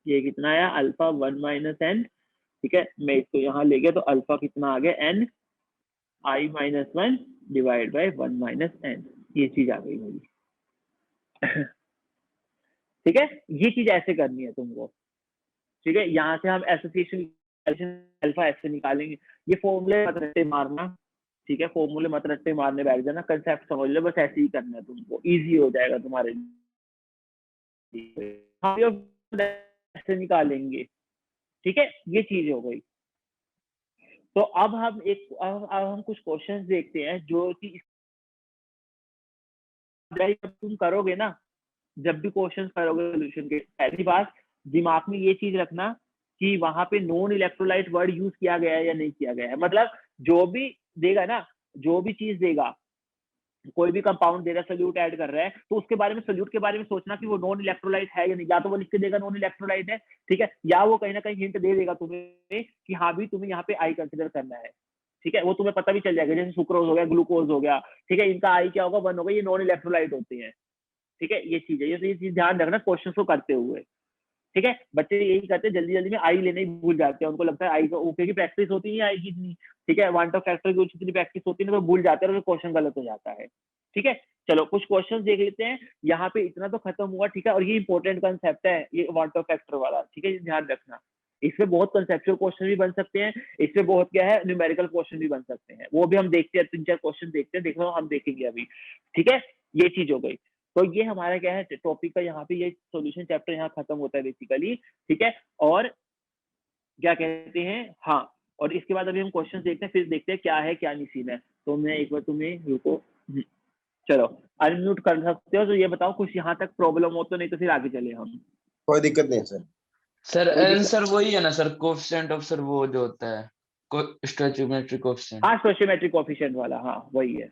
ये कितना आया अल्फा 1 माइनस एन, ठीक है, मैं इसको यहाँ ले गया तो अल्फा कितना आ गया N I minus 1 divide by 1 minus N, ये चीज आ गई मेरी। ठीक है, ये चीज ऐसे करनी है तुमको, ठीक है, यहाँ से हम एसोसिएशन अल्फा ऐसे निकालेंगे। ये फॉर्मूले मत रट्टे मारना, ठीक है, फॉर्मूले मत रट्टे मारने बैठ जाना, कंसेप्ट समझ लो, बस ऐसे ही करना है तुमको, इजी हो जाएगा तुम्हारे लिए। हम ऐसे निकालेंगे, ठीक है, ये चीज हो गई। तो अब हम अब हम कुछ क्वेश्चंस देखते हैं जो कि जब तुम करोगे ना, जब भी क्वेश्चंस करोगे सोल्यूशन के, पहली बात दिमाग में ये चीज रखना कि वहां पे नॉन इलेक्ट्रोलाइट वर्ड यूज किया गया है या नहीं किया गया है। मतलब जो भी देगा ना, जो भी चीज देगा, कोई भी कंपाउंड दे रहा है, सोल्यूट ऐड कर रहा है, तो उसके बारे में, सोल्यूट के बारे में सोचना कि वो नॉन इलेक्ट्रोलाइट है या नहीं। या तो वो लिख के देगा नॉन इलेक्ट्रोलाइट है, ठीक है, या वो कहीं ना कहीं हिंट दे देगा तुम्हें कि हाँ भी तुम्हें यहाँ पे आई कंसिडर करना है, ठीक है, वो तुम्हें पता भी चल जाएगा। जैसे सुक्रोज हो गया, ग्लूकोज हो गया, ठीक है, इनका आई क्या होगा 1 होगा, ये नॉन इलेक्ट्रोलाइट होते हैं, ठीक है, ये चीज है, ये चीज ध्यान रखना क्वेश्चन को करते हुए, ठीक है। बच्चे यही करते हैं, जल्दी जल्दी में आई लेने ही भूल जाते हैं, उनको लगता है आई का ओके की प्रैक्टिस होती नहीं आएगी इतनी, ठीक है, वन ऑफ फैक्टर की जितनी प्रैक्टिस होती है ना, तो भूल जाते हैं और क्वेश्चन गलत हो जाता है, ठीक है। चलो कुछ क्वेश्चन देख लेते हैं, यहाँ पे इतना तो खत्म हुआ, ठीक है, और ये इंपॉर्टेंट कंसेप्ट है ये वन ऑफ फैक्टर वाला, ठीक है, ये ध्यान रखना। इसमें बहुत कंसेप्चुअल क्वेश्चन भी बन सकते हैं, इसमें बहुत क्या है न्यूमेरिकल क्वेश्चन भी बन सकते हैं, वो भी हम देखते हैं, 3-4 क्वेश्चन देखते हैं, देखो हम देखेंगे अभी, ठीक है, ये चीज हो गई। तो ये हमारा क्या है टॉपिक का, यहाँ पे ये सॉल्यूशन चैप्टर यहाँ खत्म होता है बेसिकली, ठीक है। और क्या कहते हैं, हाँ, और इसके बाद अभी हम क्वेश्चन देखते हैं, फिर देखते हैं क्या है क्या नहीं सीन है। तो मैं एक बार तुम्हें रुको, चलो अनम्यूट कर सकते हो, तो ये बताओ कुछ यहाँ तक प्रॉब्लम हो तो, नहीं तो फिर आगे चले हम। कोई दिक्कत नहीं सर। सर आंसर वही है ना सर, कोएफिशिएंट ऑफ सर वो जो होता है स्टोइचियोमेट्रिक कोएफिशिएंट। हाँ, स्टोइचियोमेट्रिक कोएफिशिएंट वाला, हाँ वही है,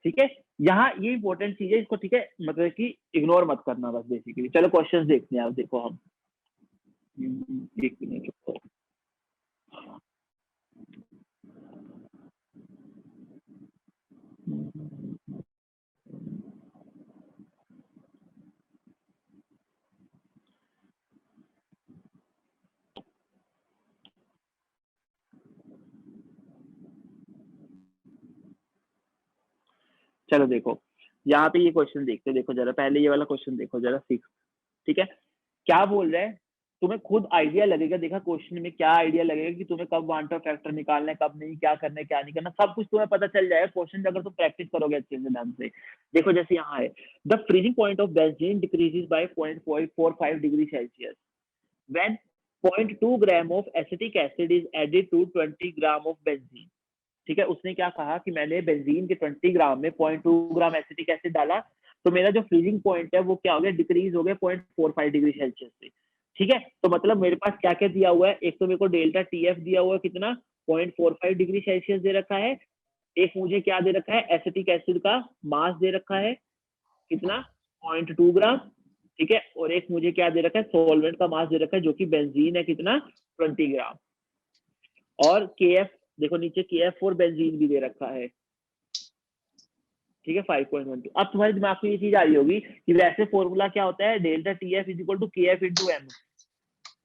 ठीक है। यहाँ ये इंपॉर्टेंट चीज है इसको, ठीक है, मतलब कि इग्नोर मत करना बस बेसिकली। चलो क्वेश्चंस देखते हैं, आप देखो हम एक मिनट रुको। चलो देखो यहाँ पे ये क्वेश्चन देखते हैं, देखो जरा पहले ये वाला क्वेश्चन देखो जरा 6, ठीक है, क्या बोल रहा है, तुम्हें खुद आइडिया लगेगा, देखा क्वेश्चन में क्या आइडिया लगेगा कि तुम्हें कब वांट ऑफ फैक्टर निकालना है, कब नहीं, क्या करना है क्या नहीं करना, सब कुछ तुम्हें पता चल जाएगा क्वेश्चन अगर तुम प्रैक्टिस करोगे अच्छे से ढंग से। देखो जैसे यहाँ है, the freezing point of benzene decreases by 0.45 degree Celsius when 0.2 gram of acetic acid is added to 20 gram of benzene. ठीक है, उसने क्या कहा कि मैंने बेंजीन के 20 ग्राम में 0.2 ग्राम एसिटिक एसिड डाला, तो मेरा जो फ्रीजिंग पॉइंट है वो क्या हो गया, डिक्रीज हो गया 0.45 डिग्री सेल्सियस से। ठीक है, तो मतलब मेरे पास क्या क्या दिया हुआ है, एक तो मेरे को डेल्टा टीएफ दिया हुआ है कितना, 0.45 डिग्री सेल्सियस दे रखा है, एक मुझे क्या दे रखा है, एसिटिक एसिड का मास दे रखा है कितना, 0.2 ग्राम। ठीक है, और एक मुझे क्या दे रखा है, सॉल्वेंट का मास दे रखा है जो कि बेंजीन है कितना, 20 ग्राम। और केएफ देखो नीचे केएफ फॉर बेंजीन भी दे रखा है, ठीक है 5.12। अब तुम्हारे दिमाग में ये चीज आ रही होगी कि वैसे फॉर्मूला क्या होता है, delta TF is equal to KF into M.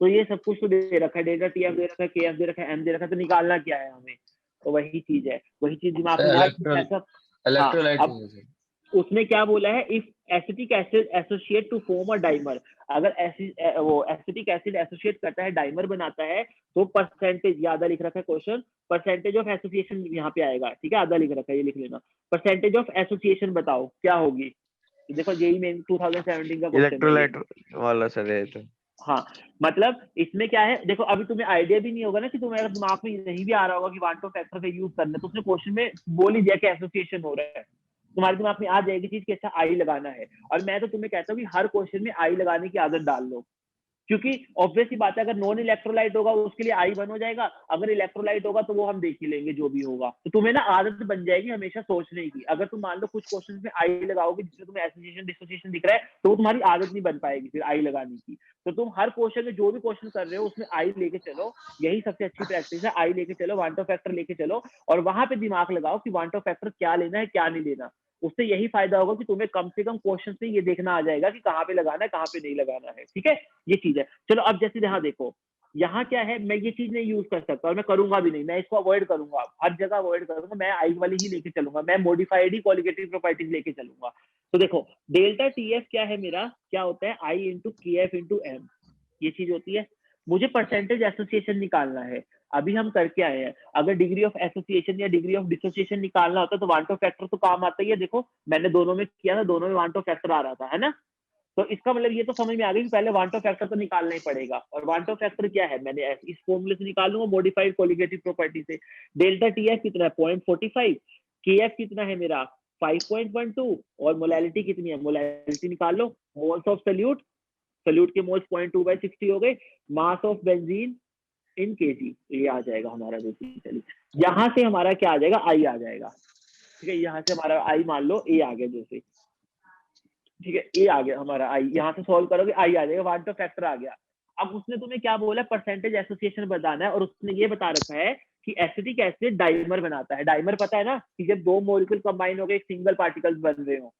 तो ये सब कुछ तो दे रखा है, डेल्टा टीएफ दे रखा है, केएफ दे रखा है, एम दे रखा है, तो निकालना क्या है हमें, तो वही चीज है, वही चीज दिमाग में ऐसा। इलेक्ट्रोलाइट हाँ, अब उसने क्या बोला है, if acetic acid associate to form a dimer, अगर वो एसिटिक एसिड एसोसिएट करता है, डाइमर बनाता है, तो परसेंटेज, आधा लिख रखा है क्वेश्चन, परसेंटेज ऑफ एसोसिएशन यहाँ पे आएगा, ठीक है, आधा लिख रखा है, ये लिख लेना, परसेंटेज ऑफ एसोसिएशन बताओ क्या होगी। तो देखो यही मेन 2017 का क्वेश्चन है। इलेक्ट्रोलाइट वाला सर है तो। हाँ, मतलब इसमें क्या है, देखो अभी तुम्हें आइडिया भी नहीं होगा ना कि तुम्हें अगर दिमाग में नहीं भी आ रहा होगा कि वांट ऑफ फैक्टर का यूज करना है, तो उसने क्वेश्चन में बोल ही दिया कि एसोसिएशन हो रहा है, तुम्हारे दिमाग में आ जाएगी चीज कि अच्छा आई लगाना है। और मैं तो तुम्हें कहता हूँ कि हर क्वेश्चन में आई लगाने की आदत डाल लो, क्योंकि ऑब्वियस ही बात है, अगर नॉन इलेक्ट्रोलाइट होगा उसके लिए आई 1 हो जाएगा, अगर इलेक्ट्रोलाइट होगा तो वो हम देख ही लेंगे जो भी होगा। तो तुम्हें ना आदत बन जाएगी हमेशा सोचने की, अगर तुम मान लो कुछ क्वेश्चन में आई लगाओगे जिसमें तुम्हें एसोसिएशन डिसोसिएशन दिख रहा है, तो वो तुम्हारी आदत नहीं बन पाएगी फिर आई लगाने की। तो तुम हर क्वेश्चन में जो भी क्वेश्चन कर रहे हो उसमें आई लेके चलो, यही सबसे अच्छी प्रैक्टिस है, आई लेके चलो, वांट ऑफ फैक्टर लेके चलो, और वहां पे दिमाग लगाओ कि वांट ऑफ फैक्टर क्या लेना है क्या नहीं लेना। उससे यही फायदा होगा कि तुम्हें कम से कम क्वेश्चन से ये देखना आ जाएगा कि कहाँ पे लगाना है कहाँ पे नहीं लगाना है। ठीक है, ये चीज है। चलो अब जैसे यहाँ देखो, यहाँ क्या है, मैं ये चीज नहीं यूज कर सकता और मैं करूंगा भी नहीं, मैं इसको अवॉइड करूंगा, हर जगह अवॉइड करूंगा, मैं आई वाली ही लेके चलूंगा, मैं मॉडिफाइड ही क्वालिटेटिव प्रॉपर्टीज लेके चलूंगा। तो देखो डेल्टा टीएफ क्या है मेरा, क्या होता है, आई into K F into M, ये चीज होती है। मुझे परसेंटेज एसोसिएशन निकालना है, अभी हम करके आए हैं, अगर डिग्री ऑफ एसोसिएशन या डिग्री ऑफ डिसोसिएशन निकालना होता तो वांट ऑफ फैक्टर तो काम आता ही है। देखो मैंने दोनों में किया था, दोनों में वांट ऑफ फैक्टर आ रहा था, है ना। तो इसका मतलब ये तो समझ में आ गई कि पहले वांट ऑफ फैक्टर तो निकालना ही पड़ेगा, और वांट ऑफ फैक्टर क्या है, मैंने इस फॉर्मूले से निकालूंगा मॉडिफाइड कोलिगेटिव प्रॉपर्टी से। डेल्टा टीएफ कितना है 0.45, केएफ कितना है मेरा 5.12, और मोलैलिटी कितनी है, मोलैलिटी निकाल लो, मोल्स ऑफ सल्यूट, सल्यूट के मोल्स 0.2/60 हो गए, mass of benzene in KG, ये आ जाएगा हमारा बेसिकली। यहाँ से हमारा क्या आ जाएगा, आई आ जाएगा। ठीक है, यहाँ से हमारा आई मान लो ए आ गया जैसे, ठीक है, ए आ गया हमारा आई, यहाँ से सॉल्व करोगे आई आ जाएगा, वांट ऑफ फैक्टर आ गया। अब उसने तुम्हें क्या बोला, परसेंटेज एसोसिएशन बताना है, और उसने ये बता रखा है कि एसिटिक एसिड डाइमर बनाता है। डाइमर पता है ना, कि जब दो मॉलिक्यूल कंबाइन हो गए एक सिंगल पार्टिकल बन रहे हो,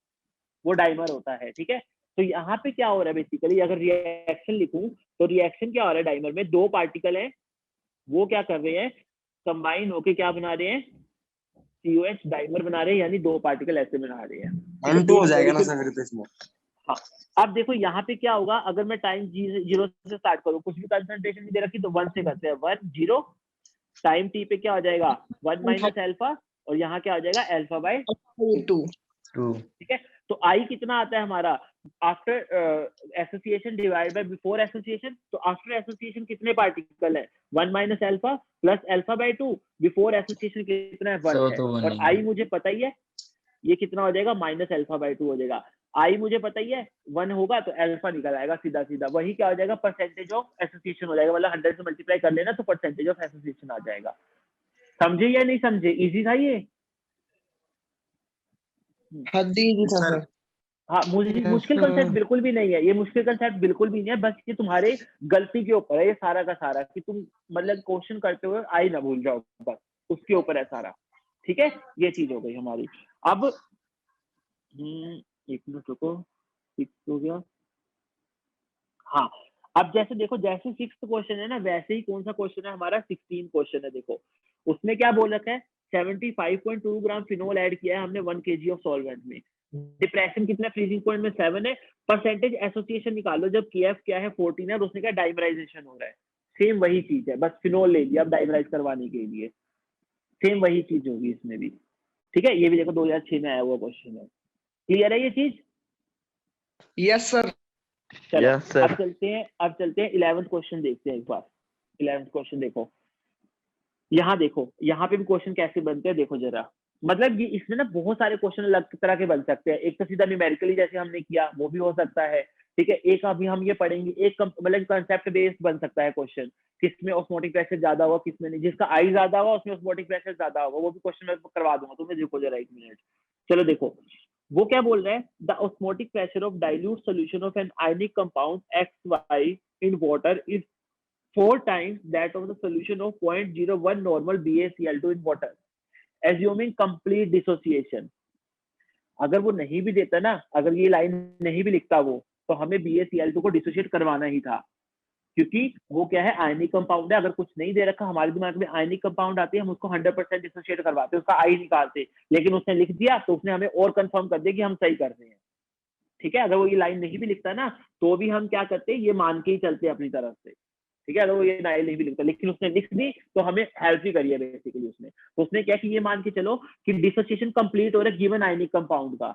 वो डाइमर होता है। ठीक है, तो यहाँ पे क्या हो रहा है बेसिकली, अगर रिएक्शन लिखूं तो रिएक्शन क्या हो रहा है, डाइमर में दो पार्टिकल है, वो क्या कर रहे हैं, कंबाइन होके क्या बना रहे हैं, COH डाइमर बना रहे हैं, यानी दो पार्टिकल ऐसे बना रहे हैं। M2 हो जाएगा ना सर तो इसमें। हाँ, अब देखो यहाँ पे क्या होगा, अगर मैं टाइम 0 से स्टार्ट करूँ, कुछ भी कंसंट्रेशन नहीं दे रखी तो 1 से करते हैं, 1 0, टाइम t पे क्या हो जाएगा 1 माइनस अल्फा, और यहाँ क्या हो जाएगा अल्फा बाय 2। ठीक है, तो आई कितना आता है हमारा, after association divide by before association, तो आफ्टर एसोसिएशन कितने पार्टिकल है 1 minus alpha plus alpha bye 2, before association कितना है 1 है, और आई मुझे पता ही है ये कितना हो जाएगा माइनस अल्फा बाय 2 हो जाएगा। आई मुझे पता ही है 1 होगा तो अल्फा निकल आएगा सीधा सीधा, वही क्या हो जाएगा परसेंटेज ऑफ एसोसिएशन हो जाएगा, मतलब 100 से मल्टीप्लाई कर लेना तो परसेंटेज ऑफ एसोसिएशन आ जाएगा। समझे या नहीं समझे, इजी था ये। हद्दी था सर। हाँ, मुश्किल कंसेप्ट बिल्कुल भी नहीं है, ये मुश्किल कंसेप्ट बिल्कुल भी नहीं है, बस ये तुम्हारे गलती के ऊपर है ये सारा का सारा, कि तुम मतलब क्वेश्चन करते हुए आई ना भूल जाओ, बस उसके ऊपर है सारा। ठीक है, ये चीज हो गई हमारी। अब एक मिनट रुको, 6 हो गया। हाँ, अब जैसे देखो, जैसे 6th क्वेश्चन है ना, वैसे ही कौन सा क्वेश्चन है हमारा 16 क्वेश्चन है। देखो उसमें क्या बोल रखा है, 75.2 ग्राम फिनोल ऐड किया है हमने 1 kg ऑफ सॉल्वेंट में, डिप्रेशन कितना फ्रीजिंग पॉइंट में 7 है, परसेंटेज एसोसिएशन निकालो जब केएफ क्या है 14 है और उसने क्या डाइमराइजेशन हो रहा है, सेम वही चीज है, बस फिनोल ले लिया अब डाइमराइज करवाने के लिए, सेम वही चीज होगी इसमें भी। ठीक है, ये भी देखो 2006 में आया हुआ क्वेश्चन है। क्लियर है ये चीज? Yes sir. चलो यस सर। अब चलते हैं 11th क्वेश्चन देखते हैं एक बार। 11th क्वेश्चन देखो, यहाँ देखो, यहाँ पे भी क्वेश्चन कैसे बनते हैं देखो जरा। मतलब ये इसमें ना बहुत सारे क्वेश्चन अलग तरह के बन सकते हैं। एक तो सीधा न्यूमेरिकली जैसे हमने किया वो भी हो सकता है, ठीक है। एक अभी हम ये पढ़ेंगे, एक मतलब कंसेप्ट बेस्ड बन सकता है क्वेश्चन, किसमें ऑस्मोटिक प्रेशर ज्यादा हुआ किसमें नहीं, जिसका आई ज्यादा हुआ उसमें ऑस्मोटिक प्रेशर ज्यादा होगा, वो भी क्वेश्चन मैं करवा दूंगा तुम्हें। देखो जरा 1 मिनट, चलो देखो वो क्या बोल रहा है, the osmotic pressure of dilute solution of an ionic compound XY in water is 4 times that of the solution of 0.01 normal BaCl2 in water, assuming complete dissociation। अगर वो नहीं भी देता ना, अगर ये लाइन नहीं भी लिखता वो, तो हमें BaCl2 को डिसोशिएट करवाना ही था, क्योंकि वो क्या है आयनिक कंपाउंड है। अगर कुछ नहीं दे रखा, हमारे दिमाग में आयनिक कंपाउंड आती है, हम उसको 100% डिसोशिएट करवाते, उसका आई निकालते, लेकिन उसने लिख दिया तो उसने हमें और कंफर्म कर दिया कि हम सही कर रहे हैं। ठीक है, अगर वो ये लाइन नहीं भी लिखता ना तो भी हम क्या करते, ये मान के ही चलते अपनी तरफ से। ठीक है, अगर वो ये लाइन नहीं भी लिखता, लेकिन उसने लिख दी तो हमें हेल्प ही करी है बेसिकली उसने। तो उसने क्या कि ये मान के चलो कि डिसोसिएशन कंप्लीट हो रहा है गिवन आयनिक कंपाउंड का।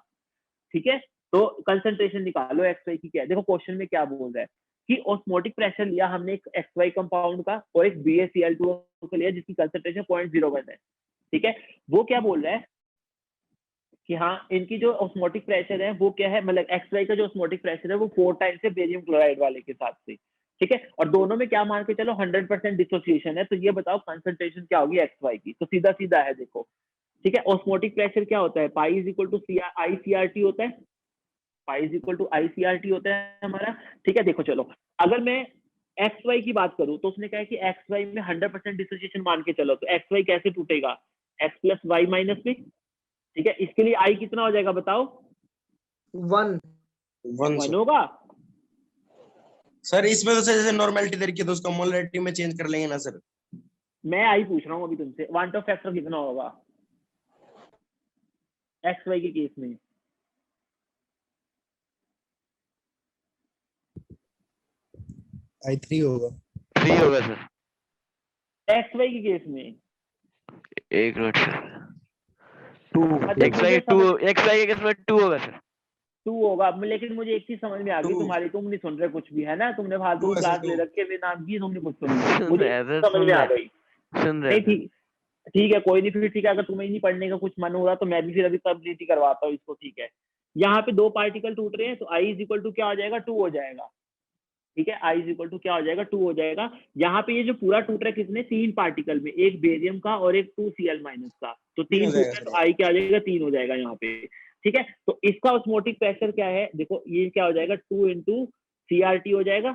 ठीक है, तो कंसंट्रेशन निकालो XY की क्या है। देखो क्वेश्चन में क्या बोल रहा है कि ऑस्मोटिक प्रेशर लिया हमने एक XY कंपाउंड का और एक BaCl2 का लिया जिसकी कंसंट्रेशन 0.01 है। ठीक है, वो क्या बोल रहा है कि हाँ इनकी जो ऑस्मोटिक प्रेशर है वो क्या है, मतलब XY का जो ऑस्मोटिक प्रेशर है वो 4 टाइम्स है बेरियम क्लोराइड वाले के साथ से। ठीक है, और दोनों में क्या मान के चलो 100% डिसोसिएशन है, तो ये बताओ कंसंट्रेशन क्या होगी XY की। तो सीधा सीधा है देखो। ठीक है, ऑस्मोटिक प्रेशर क्या होता है, pi is equal to ICRT होता है, pi is equal to ICRT होता है हमारा। ठीक है, देखो चलो अगर मैं XY की बात करूं तो उसने कहा है कि XY में 100% डिसोसिएशन मान के चलो, तो XY कैसे टूटेगा, X प्लस वाई माइनस में। ठीक है, इसके लिए आई कितना हो जाएगा बताओ, 1 1 होगा। सर इसमें तो सर जैसे नॉर्मेलिटी तरीके तो उसका मोलरिटी में चेंज कर लेंगे ना सर। मैं आई पूछ रहा हूँ अभी तुमसे, क्वांटम फैक्टर कितना होगा XY के केस में। I3 होगा। 3 होगा सर। XY के केस में 1 मिनट सर। 2 XY के केस में 2 होगा सर। 2 होगा। लेकिन मुझे एक चीज समझ में आ गई 2 तुम्हारी, तुम नहीं सुन रहे कुछ भी है ना, तुमने फालतू 2 है सर, क्लास ले 2 रखे बिना नाम की, तुमने कुछ सुन लिया, सुन मुझे रहे हैं, समझ सुन में आ रहे गई। सुन रहे नहीं हैं। ठीक है, कोई नहीं, फिर ठीक है, अगर तुम्हें नहीं पढ़ने का कुछ मन हो रहा तो मैं भी फिर अभी कंप्लीट ही करवाता हूँ इसको। ठीक है, यहाँ पे 2 पार्टिकल टूट रहे हैं, तो आई इज इक्वल टू क्या हो जाएगा, 2 हो जाएगा। ठीक है, आई इज इक्वल टू क्या हो जाएगा, 2 हो जाएगा। यहाँ पे ये जो पूरा टूट रहा है किसमें, 3 पार्टिकल में, एक बेरियम का और एक 2Cl माइनस का, तो 3 हो टूट जाएगा है, तो सर। आई क्या हो जाएगा, 3 हो जाएगा यहाँ पे। ठीक है, तो इसका ऑस्मोटिक प्रेशर क्या है, देखो ये क्या हो जाएगा, 2 into CRT हो जाएगा।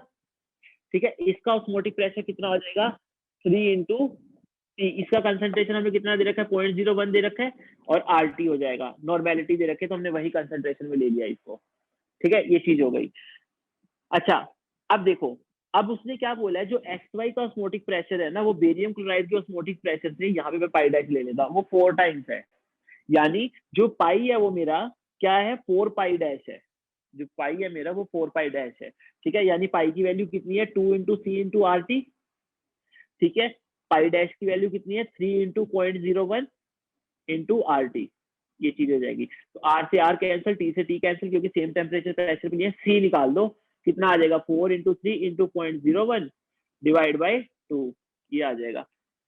ठीक है, इसका ऑस्मोटिक प्रेशर कितना हो जाएगा, 3 into C। इसका कंसंट्रेशन हमें कितना दे रखा है, 0.01 दे रखा है, और RT हो जाएगा, नॉर्मेलिटी दे रखे, तो हमने वही कंसंट्रेशन में ले लिया इसको। ठीक है, ये चीज हो गई। अच्छा, अब देखो, अब उसने क्या बोला है, जो XY का ऑस्मोटिक प्रेशर है ना, वो बेरियम क्लोराइड के ऑस्मोटिक प्रेशर से, यहाँ पे मैं पाई डैश ले लेता हूँ, वो 4 टाइम्स है। यानी जो पाई है वो मेरा क्या है, 4 पाई डैश है। जो पाई है मेरा वो 4 पाई डैश है। ठीक है, यानी पाई की वैल्यू कितनी है, 2 into C into RT। ठीक है, पाई डैश की वैल्यू कितनी है, 3 into 0.01 into RT। ये चीज हो जाएगी। तो R से R कैंसिल, T से T कैंसिल, क्योंकि सेम टेम्परेचर प्रेशर पे नहीं है। C निकाल दो, कितना आ जाएगा, 4 into 3 into 0.01 डिवाइड बाई 2, ये आ जाएगा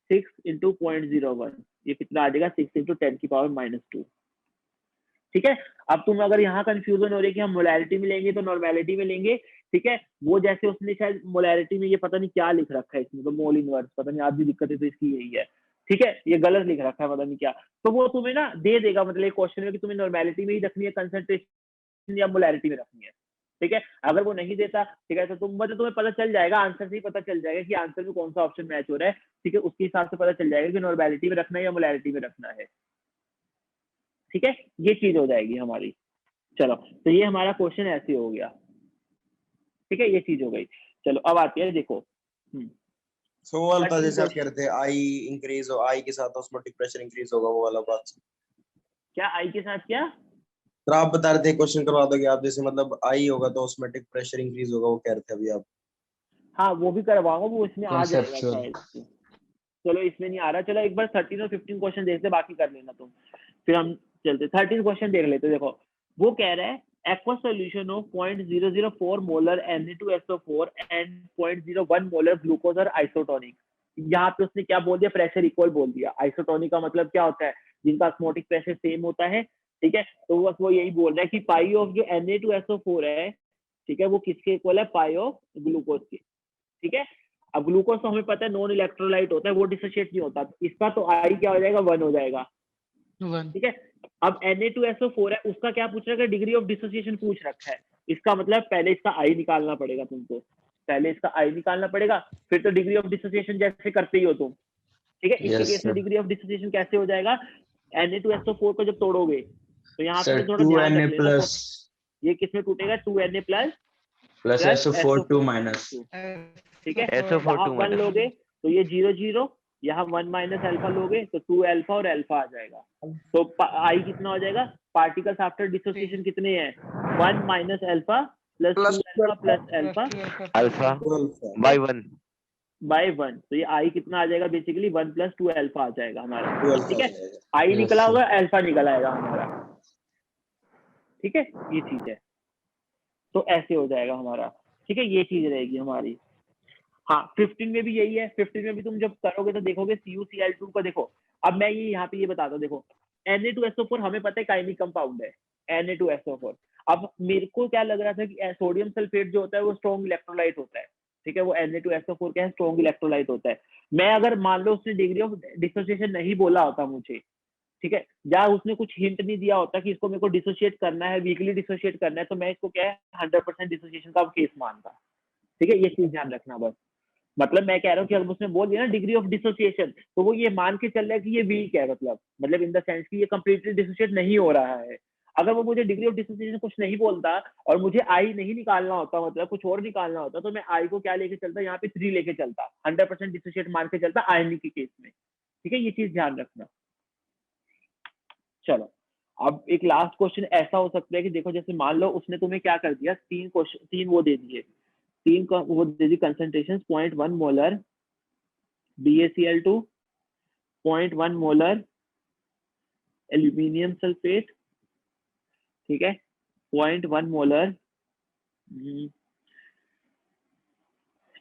6 into 0.01। ये कितना आ जाएगा, 6 into 10 की पावर -2। ठीक है, अब तुम अगर यहाँ कंफ्यूजन हो रही है कि हम मोलैरिटी में लेंगे तो नॉर्मेलिटी में लेंगे। ठीक है, वो जैसे उसने शायद मोलैरिटी में ये पता नहीं क्या लिख रखा है इसमें, तो मोल इनवर्स, पता नहीं आज भी दिक्कत है तो इसकी यही है। ठीक है, ये गलत लिख रखा है पता नहीं क्या, तो वो तुम्हें ना दे देगा, मतलब एक क्वेश्चन में कि तुम्हें नॉर्मेलिटी में ही रखनी है कंसंट्रेशन या मोलैरिटी में रखनी है। ठीक है, अगर वो नहीं देता, ठीक है, तो तुम्हें पता चल जाएगा, आंसर से ही पता चल जाएगा कि आंसर में कौन सा ऑप्शन मैच हो रहा है। ठीक है, उसके हिसाब से पता चल जाएगा कि नॉर्मेलिटी में रखना है या मोलैरिटी में रखना है। ठीक है, ये चीज हो जाएगी हमारी। चलो, तो ये हमारा क्वेश्चन ऐसे हो गया। ठीक है, ये चीज हो गई। चलो अब आती है, देखो सो वो वाला था जैसे आप कह रहे थे आई इंक्रीज हो, आई के साथ ऑस्मोटिक प्रेशर इंक्रीज होगा, वो वाला बात। क्या आई के साथ क्या, सर आप बता रहे थे क्वेश्चन करवा दोगे आप, जैसे मतलब आई होगा तो ऑस्मोटिक प्रेशर इंक्रीज होगा, वो कह रहे थे अभी आप। हाँ वो भी करवाऊंगा, वो इसमें आ जाएगा Conceptual. शायद। चलो इसमें नहीं आ रहा, चलो एक बार 13 और 15 क्वेश्चन देखते, बाकी कर लेना तुम, फिर हम चलते 13 क्वेश्चन देख लेते। देखो वो कह रहा है aqueous solution of 0.004 molar Na2SO4 and 0.01 molar glucose or isotonic। यहाँ पे उसने क्या बोल दिया, प्रेशर इक्वल बोल दिया। आइसोटोनिक का मतलब क्या होता है, जिनका ऑस्मोटिक प्रेशर सेम होता है, ठीक है। तो बस वो यही बोल रहा है कि पाई ऑफ जो Na2SO4 है, ठीक है, वो किसके इक्वल है, पाई ऑफ ग्लूकोज के, ठीक है। अब ग्लूकोज तो हमें पता है नॉन इलेक्ट्रोलाइट होता है, वो डिसोशिएट नहीं होता, इसका तो आई क्या हो जाएगा, 1 हो जाएगा, 1 ठीक है। अब Na2SO4 है, उसका क्या पूछ रखा है, डिग्री ऑफ डिसोसिएशन पूछ रखा है। इसका मतलब पहले इसका आई निकालना पड़ेगा तुमको, पहले इसका आई निकालना पड़ेगा, फिर तो डिग्री ऑफ डिसोसिएशन जैसे करते ही हो तुम, ठीक है। इसके Yes, केस में sir. डिग्री ऑफ डिसोसिएशन कैसे हो जाएगा, Na2SO4 को जब तोड़ोगे तो यहाँ पे Sir, तो थोड़ा ध्यान 2Na रख लेना, plus ये किसमें टूटेगा, 2Na plus plus plus SO4 2 minus. ठीक है। SO4 यहाँ 2 1 माइनस। लोगे तो ये 0 0, यहाँ 1 माइनस अल्फा लोगे तो 2 अल्फा और अल्फा आ जाएगा। तो आई कितना हो जाएगा, पार्टिकल्स आफ्टर डिसोसिएशन कितने हैं, 1 minus alpha plus 2 alpha plus alpha alpha by 1। By 1। तो ये आई कितना आ जाएगा, बेसिकली 1 प्लस 2 अल्फा आ जाएगा हमारा, 2 अल्फा ठीक है। आ जाएगा। आई Yes, निकला sir. होगा, अल्फा निकल आएगा हमारा, ठीक है। ये चीज है, तो ऐसे हो जाएगा हमारा, ठीक है, ये चीज रहेगी हमारी। हाँ 15 में भी यही है, 15 में भी तुम जब करोगे तो देखोगे CuCl2 का। देखो अब मैं ये यहाँ पे ये बताता हूँ, देखो Na2SO4 हमें पता है काइनिक कंपाउंड है, Na2SO4। अब मेरे को क्या लग रहा था कि सोडियम सल्फेट जो होता है वो स्ट्रॉन्ग इलेक्ट्रोलाइट होता है, ठीक है, वो Na2SO4 क्या है, स्ट्रॉन्ग इलेक्ट्रोलाइट होता है। मैं अगर मान लो उसने डिग्री ऑफ डिसोसिएशन नहीं बोला होता मुझे, ठीक है, या उसने कुछ हिंट नहीं दिया होता कि इसको मेरे को डिसोशिएट करना है, वीकली डिसोशिएट करना है, तो मैं इसको क्या है 100% डिसोसिएशन का केस मानता, ठीक है। ये चीज ध्यान रखना बस। मतलब मैं कह रहा हूँ कि अगर उसने बोल दिया ना डिग्री ऑफ डिसोसिएशन, तो वो ये मान के चल रहा है कि ये वीक है, मतलब इन द सेंस कि ये कंप्लीटली डिसोशिएट नहीं हो रहा है। अगर वो मुझे डिग्री ऑफ डिसोसिएशन कुछ नहीं बोलता और मुझे आई नहीं निकालना होता, मतलब कुछ और निकालना होता, तो मैं आई को क्या लेके चलता, यहाँ पे 3 लेके चलता, 100% डिसोशिएट मान के चलता आयनिक के केस में, ठीक है। ये चीज ध्यान रखना। चलो अब एक लास्ट क्वेश्चन ऐसा हो सकता है कि देखो जैसे मान लो उसने तुम्हें क्या कर दिया, 3 क्वेश्चन, 3 वो दे दिए, 3 का वो दे दी concentration, 0.1 molar BaCl2, 0.1 molar aluminium sulphate, ठीक है, 0.1 मोलर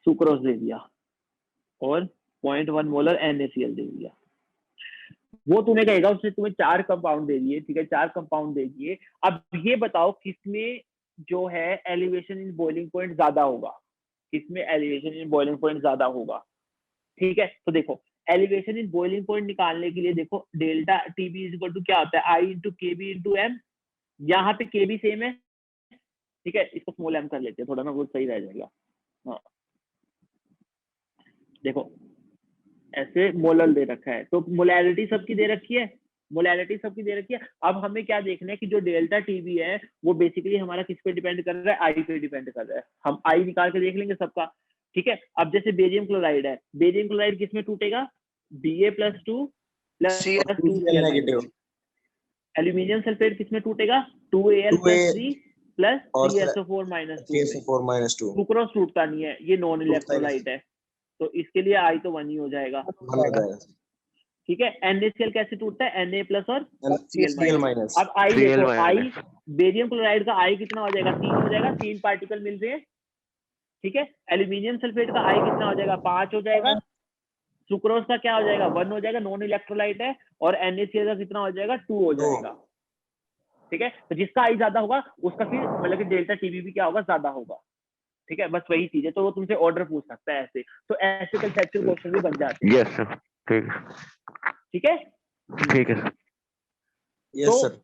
सुक्रोज दे दिया और 0.1 मोलर NaCl दे दिया। वो तुम्हें कहेगा उसने तुम्हें 4 कंपाउंड दे दिए, ठीक है, 4 कंपाउंड दे दिए। अब ये बताओ किसमें जो है एलिवेशन इन बॉइलिंग पॉइंट ज्यादा होगा, किसमें एलिवेशन इन बॉइलिंग पॉइंट ज्यादा होगा, ठीक है। तो देखो एलिवेशन इन बॉइलिंग पॉइंट निकालने के लिए देखो delta TB is equal to क्या होता है, I into KB into M. यहाँ पे केबी सेम है, ठीक है, इसको स्मॉल एम कर लेते हैं थोड़ा ना, वो सही रह जाएगा। हाँ देखो ऐसे मोलर दे रखा है, तो मोलैरिटी सबकी दे रखी है, मोलैरिटी सबकी दे रखी है। अब हमें क्या देखना है कि जो डेल्टा टीबी है वो बेसिकली हमारा किस पे डिपेंड कर रहा है, आई पे डिपेंड कर रहा है। हम आई निकाल के देख लेंगे सबका, ठीक है। अब जैसे बेरियम क्लोराइड है, बेरियम क्लोराइड किस में टूटेगा, Ba+2 plus Cl 2Cl negative, aluminium sulphate किस में टूटेगा, 2Al+3 प्लस और CSO4 -2 में। CSO4-2 सुक्रोज टूटता नहीं है, ये नॉन टूटता ही इलेक्ट्रोलाइट है, तो इसके लिए आई तो 1 ही हो जाएगा, मन हो जाएगा। ठीक है। NaCl कैसे टूटता है, Na प्लस और Cl Cl माइनस। माइनस, अब आई Cl देखो, आई माइनस। बेरियम क्लोराइड का आई कितना हो जाएगा, 3 हो जाएगा, 3 पार्टिकल मिल रहे हैं, ठीक है। एल्यूमिनियम सल्फेट का आई कितना हो जाएगा, 5 हो जाएगा। सुक्रोज का क्या हो जाएगा, 1 हो जाएगा, नॉन इलेक्ट्रोलाइट है। और NaCl का कितना हो जाएगा, 2 हो जाएगा, ठीक है। तो जिसका आई ज्यादा होगा उसका फिर मतलब कि डेल्टा टीबी भी क्या होगा, ज्यादा होगा, ठीक है। बस वही चीज है, तो वो तुमसे ऑर्डर पूछ सकता है ऐसे, तो ऐसे कंसेप्चुअल क्वेश्चन भी बन जाते हैं, यस सर, ठीक है, ठीक है। ठीक है सर। Yes sir.